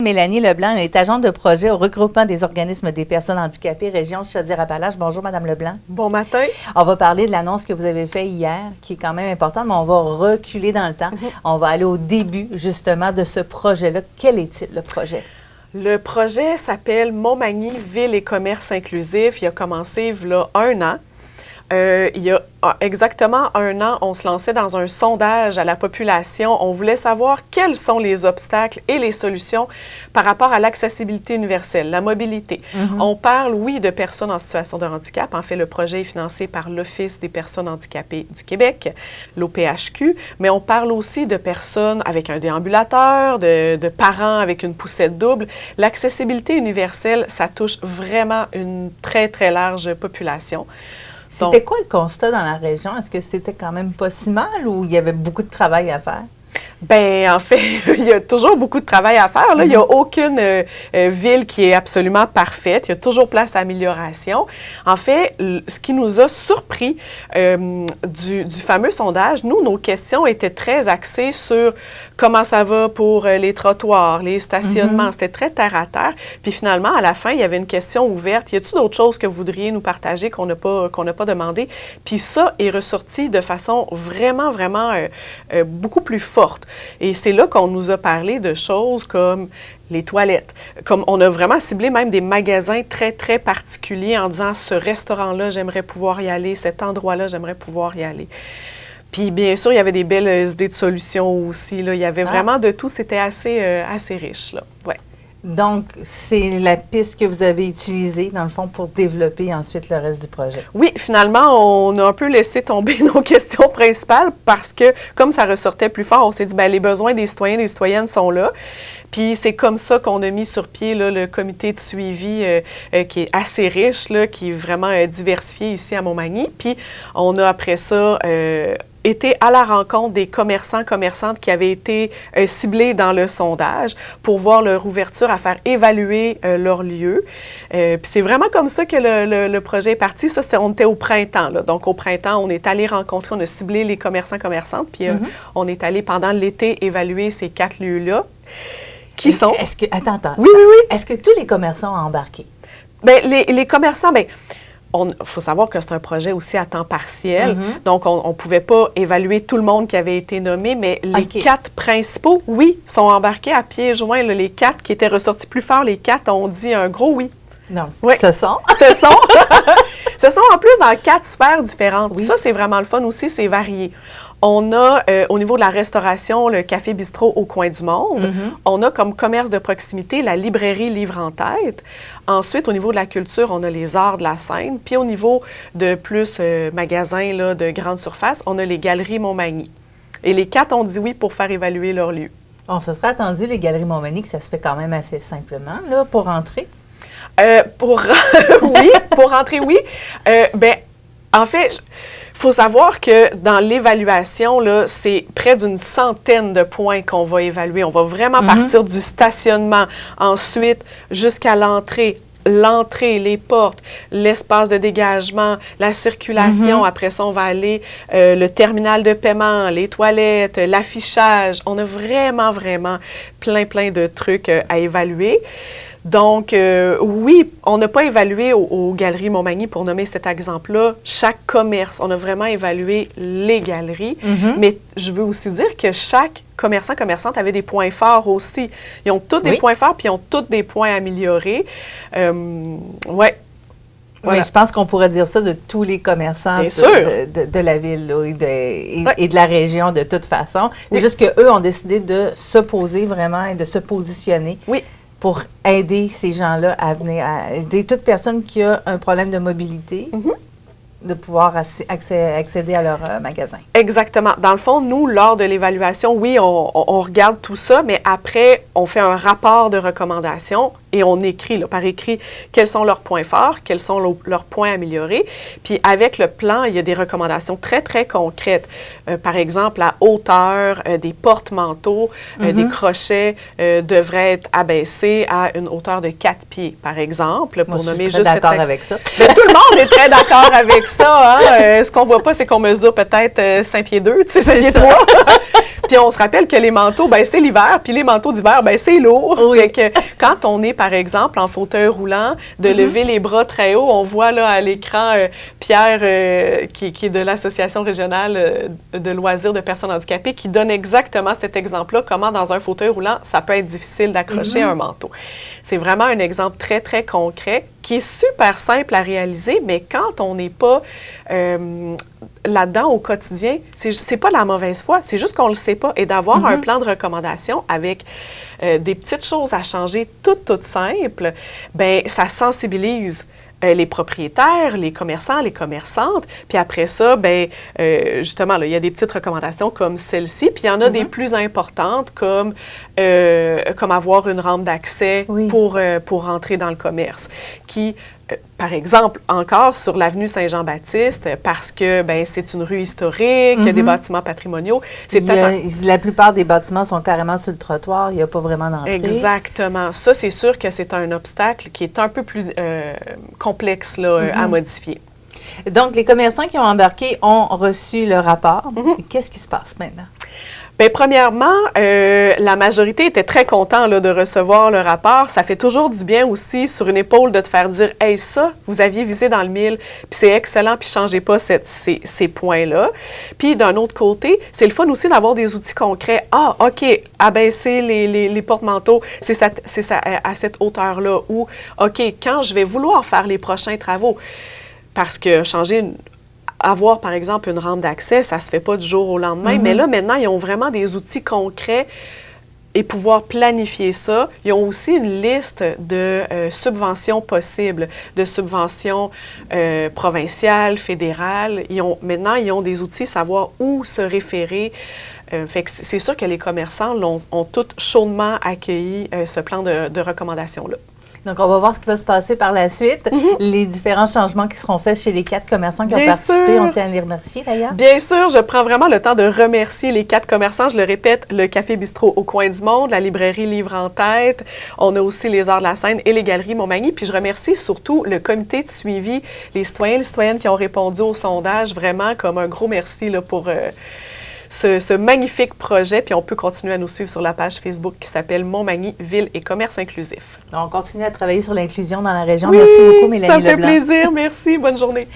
Mélanie Leblanc est agente de projet au regroupement des organismes des personnes handicapées, région Chaudière-Appalaches. Bonjour, Madame Leblanc. Bon matin. On va parler de l'annonce que vous avez faite hier, qui est quand même importante, mais on va reculer dans le temps. On va aller au début, justement, de ce projet-là. Quel est-il, le projet? Le projet s'appelle Montmagny Ville et commerce inclusif. Il a commencé il y a 1 an. Il y a exactement 1 an, on se lançait dans un sondage à la population. On voulait savoir quels sont les obstacles et les solutions par rapport à l'accessibilité universelle, la mobilité. On parle, oui, de personnes en situation de handicap. En fait, le projet est financé par l'Office des personnes handicapées du Québec, l'OPHQ, mais on parle aussi de personnes avec un déambulateur, de parents avec une poussette double. L'accessibilité universelle, ça touche vraiment une très, très large population. C'était quoi le constat dans la région? Est-ce que c'était quand même pas si mal ou il y avait beaucoup de travail à faire? Bien, en fait, il y a toujours beaucoup de travail à faire. Là. Il n'y a aucune ville qui est absolument parfaite. Il y a toujours place à amélioration. En fait, ce qui nous a surpris du fameux sondage, nos questions étaient très axées sur comment ça va pour les trottoirs, les stationnements. C'était très terre à terre. Puis finalement, à la fin, il y avait une question ouverte. Y a-t-il d'autres choses que vous voudriez nous partager qu'on n'a pas demandé? Puis ça est ressorti de façon vraiment, vraiment beaucoup plus forte. Et c'est là qu'on nous a parlé de choses comme les toilettes. Comme on a vraiment ciblé même des magasins très, très particuliers en disant « ce restaurant-là, j'aimerais pouvoir y aller, cet endroit-là, j'aimerais pouvoir y aller ». Puis bien sûr, il y avait des belles idées de solutions aussi. Là. Il y avait vraiment de tout. C'était assez riche. Là. Ouais. Donc, c'est la piste que vous avez utilisée, dans le fond, pour développer ensuite le reste du projet. Oui, finalement, on a un peu laissé tomber nos questions principales parce que, comme ça ressortait plus fort, on s'est dit, bien, les besoins des citoyens et des citoyennes sont là. Puis c'est comme ça qu'on a mis sur pied là, le comité de suivi qui est assez riche, là, qui est vraiment diversifié ici à Montmagny. Puis on a après ça été à la rencontre des commerçantes qui avaient été ciblés dans le sondage pour voir leur ouverture à faire évaluer leur lieu. Puis c'est vraiment comme ça que le projet est parti. Ça, on était au printemps. Là. Donc au printemps, on est allé rencontrer, on a ciblé les commerçantes, puis on est allé pendant l'été évaluer ces 4 lieux-là. Qui sont? Attends. Oui. Est-ce que tous les commerçants ont embarqué? Bien, les commerçants, bien, il faut savoir que c'est un projet aussi à temps partiel. Donc, on ne pouvait pas évaluer tout le monde qui avait été nommé, mais les 4 principaux, oui, sont embarqués à pieds joints. Là, les 4 qui étaient ressortis plus fort, les 4 ont dit un gros oui. Non. Oui. Ce sont en plus dans 4 sphères différentes. Oui. Ça, c'est vraiment le fun aussi, c'est varié. On a, au niveau de la restauration, le Café Bistrot au coin du monde. On a comme commerce de proximité la librairie Livre en tête. Ensuite, au niveau de la culture, on a les arts de la scène. Puis au niveau de plus magasins là, de grande surface, on a les galeries Montmagny. Et les 4 ont dit oui pour faire évaluer leur lieu. On se serait attendu, les galeries Montmagny, que ça se fait quand même assez simplement là, pour rentrer? Oui, pour rentrer, oui. Bien, en fait, il faut savoir que dans l'évaluation, là, c'est près d'une centaine de points qu'on va évaluer. On va vraiment partir du stationnement, ensuite jusqu'à l'entrée, les portes, l'espace de dégagement, la circulation. Après ça, on va aller le terminal de paiement, les toilettes, l'affichage. On a vraiment, vraiment plein de trucs à évaluer. Donc, oui, on n'a pas évalué aux Galeries Montmagny, pour nommer cet exemple-là, chaque commerce. On a vraiment évalué les galeries. Mais je veux aussi dire que chaque commerçante avait des points forts aussi. Ils ont tous des points forts, puis ils ont tous des points améliorés. Ouais. Voilà. Oui, je pense qu'on pourrait dire ça de tous les commerçants de la ville là, et de la région de toute façon. C'est juste qu'eux ont décidé de s'opposer vraiment et de se positionner. Oui. Pour aider ces gens-là à venir, aider toute personne qui a un problème de mobilité, de pouvoir accéder à leur magasin. Exactement. Dans le fond, nous, lors de l'évaluation, oui, on regarde tout ça, mais après, on fait un rapport de recommandation et on écrit, là, par écrit, quels sont leurs points forts, quels sont leurs points améliorés. Puis avec le plan, il y a des recommandations très, très concrètes. Par exemple, la hauteur des porte-manteaux, des crochets devraient être abaissés à une hauteur de 4 pieds, par exemple, pour nommer juste cet d'accord avec ça. Mais tout le monde est très d'accord avec ça. Hein? Ce qu'on voit pas, c'est qu'on mesure peut-être 5 pieds 2, tu sais, 5 pieds 3. Puis on se rappelle que les manteaux, ben c'est l'hiver, puis les manteaux d'hiver, ben c'est lourd. Oui. Fait que quand on est, par exemple, en fauteuil roulant, de lever les bras très haut, on voit là à l'écran Pierre, qui est de l'Association régionale de loisirs de personnes handicapées, qui donne exactement cet exemple-là, comment dans un fauteuil roulant, ça peut être difficile d'accrocher un manteau. C'est vraiment un exemple très, très concret qui est super simple à réaliser, mais quand on n'est pas là-dedans au quotidien, c'est pas de la mauvaise foi, c'est juste qu'on le sait pas. Et d'avoir un plan de recommandation avec des petites choses à changer toutes simples, bien, ça sensibilise les propriétaires, les commerçants, les commerçantes. Puis après ça, bien, justement, là, il y a des petites recommandations comme celle-ci. Puis il y en a des plus importantes comme avoir une rampe d'accès pour rentrer dans le commerce. Qui, par exemple, encore sur l'avenue Saint-Jean-Baptiste, parce que ben, c'est une rue historique, il y a des bâtiments patrimoniaux. La plupart des bâtiments sont carrément sur le trottoir, il n'y a pas vraiment d'entrée. Exactement. Ça, c'est sûr que c'est un obstacle qui est un peu plus complexe là, à modifier. Donc, les commerçants qui ont embarqué ont reçu le rapport. Qu'est-ce qui se passe maintenant? Bien, premièrement, la majorité était très contente là, de recevoir le rapport. Ça fait toujours du bien aussi sur une épaule de te faire dire « Hey, ça, vous aviez visé dans le mille, puis c'est excellent, puis changez pas ces points-là. » Puis d'un autre côté, c'est le fun aussi d'avoir des outils concrets. Ah, OK, abaisser les porte-manteaux, c'est à cette hauteur-là. Ou OK, quand je vais vouloir faire les prochains travaux, parce que avoir, par exemple, une rampe d'accès, ça ne se fait pas du jour au lendemain. Mais là, maintenant, ils ont vraiment des outils concrets et pouvoir planifier ça. Ils ont aussi une liste de subventions possibles, de subventions provinciales, fédérales. Maintenant, ils ont des outils, savoir où se référer. Fait que c'est sûr que les commerçants ont tous chaudement accueilli ce plan de recommandations-là. Donc, on va voir ce qui va se passer par la suite. Les différents changements qui seront faits chez les 4 commerçants qui ont participé. On tient à les remercier, d'ailleurs. Bien sûr, je prends vraiment le temps de remercier les 4 commerçants. Je le répète, le Café Bistrot au coin du monde, la librairie Livre en tête. On a aussi les Arts de la Seine et les Galeries Montmagny. Puis je remercie surtout le comité de suivi, les citoyens et les citoyennes qui ont répondu au sondage. Vraiment, comme un gros merci là, pour ce magnifique projet. Puis on peut continuer à nous suivre sur la page Facebook qui s'appelle Montmagny, Ville et Commerce inclusif. On continue à travailler sur l'inclusion dans la région. Merci beaucoup, Mélanie Leblanc. Ça me fait plaisir. Merci. Bonne journée.